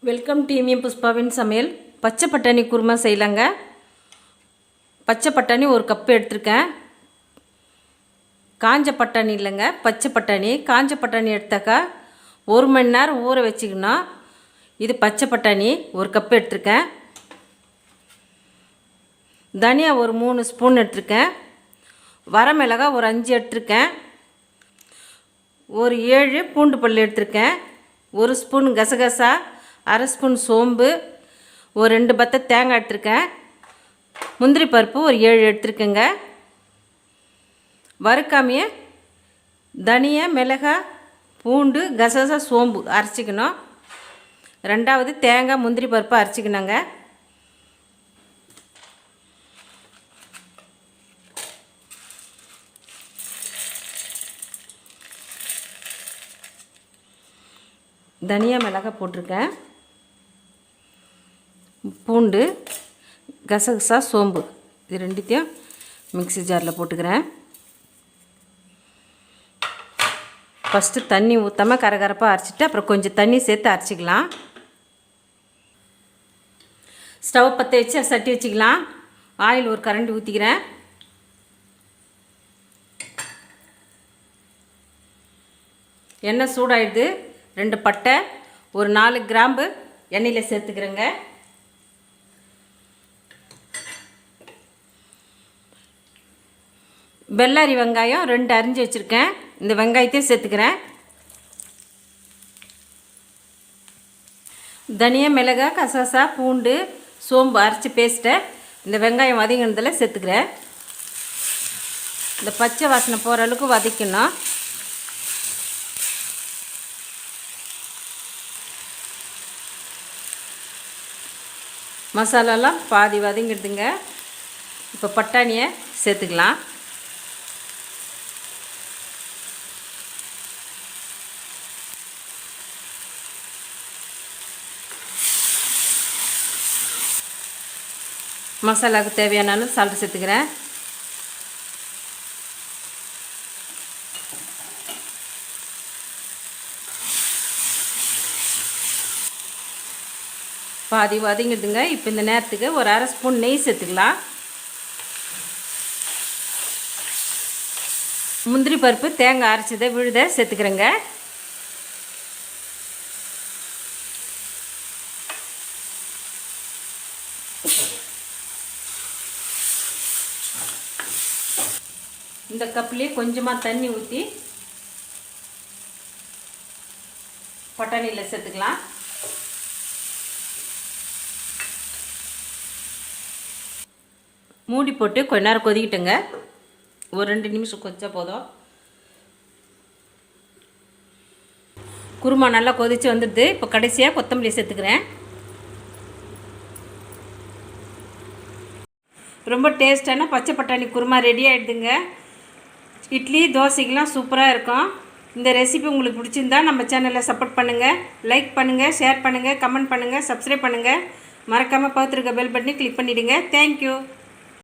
Welcome டீமியம் புஷ்பாவின் சமையல். பச்சை பட்டாணி குருமா செய்யலாங்க. பச்சை பட்டாணி ஒரு கப்பு எடுத்திருக்கேன். காஞ்ச பட்டாணி இல்லைங்க, பச்சை பட்டாணி. காஞ்ச பட்டாணி எடுத்தாக்கா 1 மணி நேரம் ஊற வச்சுக்கணும். இது பச்சை பட்டாணி ஒரு கப்பு எடுத்திருக்கேன். தனியா ஒரு 3 ஸ்பூன் எடுத்திருக்கேன். வரமிளகாய் ஒரு 5 எடுத்திருக்கேன். ஒரு 7 பூண்டு பல் எடுத்திருக்கேன். 1 ஸ்பூன் கசகசா, 1/2 ஸ்பூன் சோம்பு, ஒரு 2 பத்தை தேங்காய் எடுத்திருக்கேன். முந்திரி பருப்பு ஒரு 7 எடுத்திருக்கேங்க. வறுக்காமையே தனியா, மிளகாய், பூண்டு, கசகசா, சோம்பு அரைச்சிக்கணும். 2வது தேங்காய், முந்திரி பருப்பு அரைச்சிக்கணுங்க. தனியா, மிளகாய் போட்டிருக்கேன். பூண்டு, கசகசா, சோம்பு இது ரெண்டுத்தையும் மிக்ஸி ஜாரில் போட்டுக்கிறேன். ஃபஸ்ட்டு தண்ணி ஊற்றாமல் கரகரப்பாக அரைச்சிட்டு அப்புறம் கொஞ்சம் தண்ணி சேர்த்து அரைச்சிக்கலாம். ஸ்டவ் பற்ற வச்சு சட்டி வச்சுக்கலாம். ஆயில் ஒரு கரண்டி ஊற்றிக்கிறேன். எண்ணெய் சூடாயிடுது. 2 பட்டை, ஒரு 4 கிராம்பு எண்ணெயில் சேர்த்துக்கிறேங்க. வெள்ளரி வெங்காயம் 2 அரிஞ்சு வச்சுருக்கேன். இந்த வெங்காயத்தையும் சேர்த்துக்கிறேன். தனியா, மிளகாய், கசகசா, பூண்டு, சோம்பு அரைச்சி பேஸ்ட்டை இந்த வெங்காயம் வதங்கினதில் சேர்த்துக்கிறேன். இந்த பச்சை வாசனை போகிற அளவுக்கு வதக்கணும். மசாலாலாம் பாதி வதங்கிடுதுங்க. இப்போ பட்டாணியை சேர்த்துக்கலாம். மசாலாவுக்கு தேவையான அளவு சால்ட் சேர்த்துக்கிறேன். பாதி வதங்கிடுதுங்க. இப்போ இந்த நேரத்துக்கு ஒரு 1/2 ஸ்பூன் நெய் சேர்த்துக்கலாம். முந்திரி பருப்பு, தேங்காய் அரைச்சதை விழுத சேர்த்துக்கிறேங்க. இந்த கப்லேயே கொஞ்சமாக தண்ணி ஊற்றி பட்டாணியில் சேர்த்துக்கலாம். மூடி போட்டு கொஞ்ச நேரம் கொதிக்கிட்டுங்க. ஒரு 2 நிமிஷம் கொதிச்சா போதும். குருமா நல்லா கொதித்து வந்துடுது. இப்போ கடைசியாக கொத்தமல்லி சேர்த்துக்கிறேன். ரொம்ப டேஸ்டான பச்சை பட்டாணி குருமா ரெடி ஆகிடுதுங்க. இட்லி, தோசைக்கெலாம் சூப்பராக இருக்கும். இந்த ரெசிபி உங்களுக்கு பிடிச்சிருந்தா நம்ம சேனலை சப்போர்ட் பண்ணுங்கள், லைக் பண்ணுங்கள், ஷேர் பண்ணுங்கள், கமெண்ட் பண்ணுங்கள், சப்ஸ்கிரைப் பண்ணுங்கள். மறக்காமல் பக்கத்தில் இருக்க பெல் பட்டனை கிளிக் பண்ணிவிடுங்க. தேங்க்யூ.